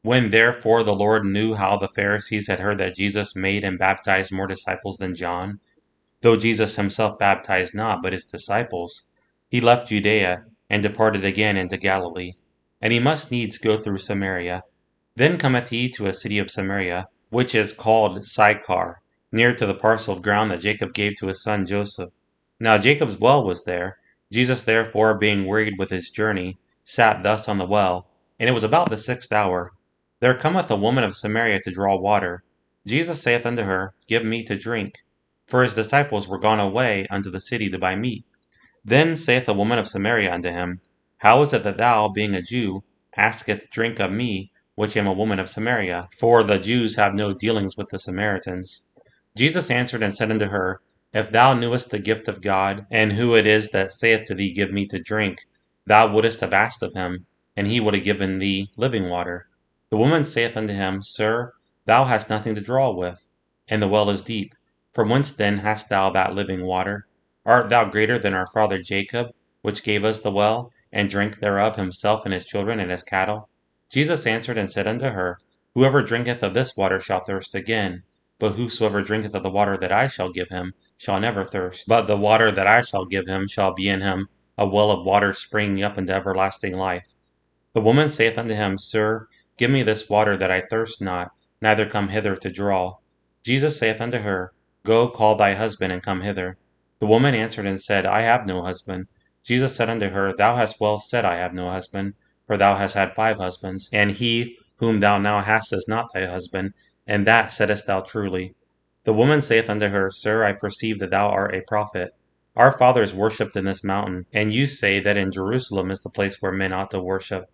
When therefore the Lord knew how the Pharisees had heard that Jesus made and baptized more disciples than John, though Jesus himself baptized not, but his disciples, he left Judea, and departed again into Galilee. And he must needs go through Samaria. Then cometh he to a city of Samaria, which is called Sychar, near to the parcel of ground that Jacob gave to his son Joseph. Now Jacob's well was there. Jesus therefore, being wearied with his journey, sat thus on the well, and it was about the 6th hour. There cometh a woman of Samaria to draw water. Jesus saith unto her, Give me to drink. For his disciples were gone away unto the city to buy meat. Then saith the woman of Samaria unto him, How is it that thou, being a Jew, askest drink of me, which am a woman of Samaria? For the Jews have no dealings with the Samaritans. Jesus answered and said unto her, If thou knewest the gift of God, and who it is that saith to thee, Give me to drink, thou wouldest have asked of him, and he would have given thee living water. The woman saith unto him, Sir, thou hast nothing to draw with, and the well is deep. From whence then hast thou that living water? Art thou greater than our father Jacob, which gave us the well, and drank thereof himself and his children and his cattle? Jesus answered and said unto her, Whoever drinketh of this water shall thirst again. But whosoever drinketh of the water that I shall give him shall never thirst. But the water that I shall give him shall be in him a well of water springing up into everlasting life. The woman saith unto him, Sir, give me this water that I thirst not, neither come hither to draw. Jesus saith unto her, Go, call thy husband, and come hither. The woman answered and said, I have no husband. Jesus said unto her, Thou hast well said, I have no husband, for thou hast had 5 husbands, and he whom thou now hast is not thy husband, and that saidst thou truly. The woman saith unto her, Sir, I perceive that thou art a prophet. Our fathers worshipped in this mountain, and you say that in Jerusalem is the place where men ought to worship.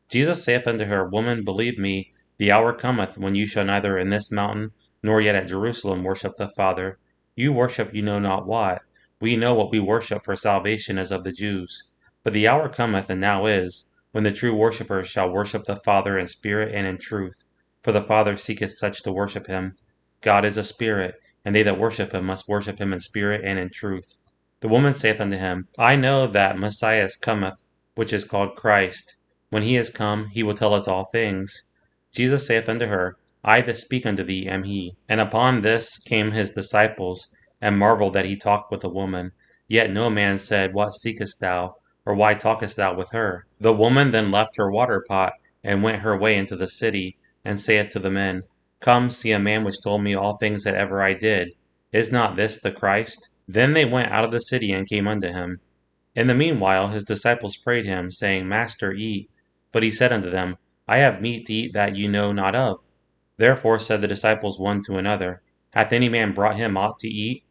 Jesus saith unto her, Woman, believe me, the hour cometh when you shall neither in this mountain nor yet at Jerusalem worship the Father. You worship you know not what. We know what we worship, for salvation is of the Jews. But the hour cometh, and now is, when the true worshippers shall worship the Father in spirit and in truth, for the Father seeketh such to worship him. God is a spirit, and they that worship him must worship him in spirit and in truth. The woman saith unto him, I know that Messiah cometh, which is called Christ. When he is come, he will tell us all things. Jesus saith unto her, I that speak unto thee am he. And upon this came his disciples, and marveled that he talked with a woman. Yet no man said, What seekest thou? Or why talkest thou with her? The woman then left her water pot, and went her way into the city, and saith to the men, Come, see a man which told me all things that ever I did. Is not this the Christ? Then they went out of the city, and came unto him. In the meanwhile his disciples prayed him, saying, Master, eat. But he said unto them, I have meat to eat that you know not of. Therefore said the disciples one to another, Hath any man brought him aught to eat?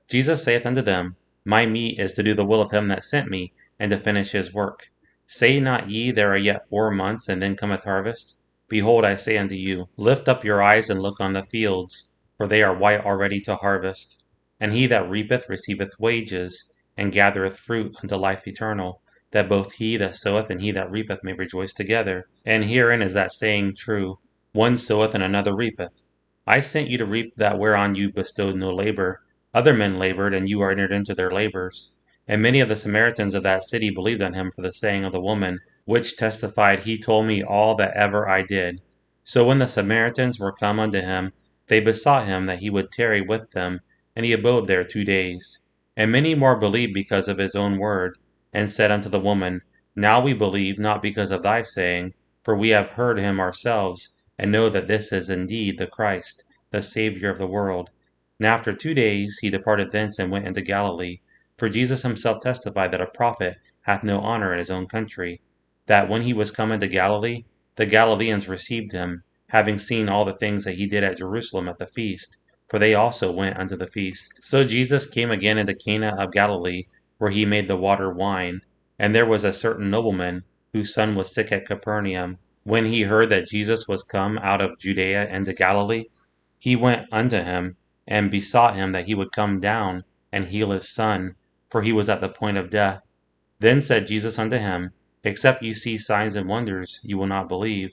Jesus saith unto them, My meat is to do the will of him that sent me, and to finish his work. Say not ye, There are yet 4 months, and then cometh harvest? Behold, I say unto you, Lift up your eyes and look on the fields, for they are white already to harvest. And he that reapeth receiveth wages, and gathereth fruit unto life eternal, that both he that soweth and he that reapeth may rejoice together. And herein is that saying true, One soweth and another reapeth. I sent you to reap that whereon you bestowed no labor. Other men labored, and you are entered into their labors. And many of the Samaritans of that city believed on him for the saying of the woman, which testified, He told me all that ever I did. So when the Samaritans were come unto him, they besought him that he would tarry with them, and he abode there 2 days. And many more believed because of his own word, and said unto the woman, Now we believe, not because of thy saying, for we have heard him ourselves, and know that this is indeed the Christ, the Saviour of the world. And after 2 days he departed thence and went into Galilee. For Jesus himself testified that a prophet hath no honor in his own country, that when he was come into Galilee, the Galileans received him, having seen all the things that he did at Jerusalem at the feast, for they also went unto the feast. So Jesus came again into Cana of Galilee, where he made the water wine. And there was a certain nobleman, whose son was sick at Capernaum. When he heard that Jesus was come out of Judea into Galilee, he went unto him, and besought him that he would come down and heal his son, for he was at the point of death. Then said Jesus unto him, Except you see signs and wonders, you will not believe.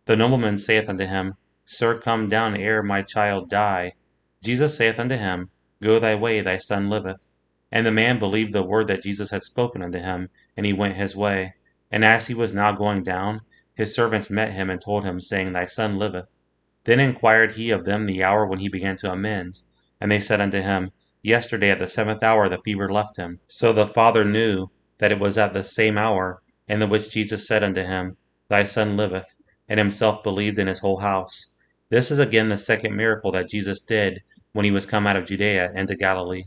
The nobleman saith unto him, Sir, come down ere my child die. Jesus saith unto him, Go thy way, thy son liveth. And the man believed the word that Jesus had spoken unto him, and he went his way. And as he was now going down, his servants met him and told him, saying, Thy son liveth. Then inquired he of them the hour when he began to amend. And they said unto him, Yesterday at the 7th hour the fever left him. So the father knew that it was at the same hour, in the which Jesus said unto him, Thy son liveth, and himself believed in his whole house. This is again the second miracle that Jesus did when he was come out of Judea into Galilee.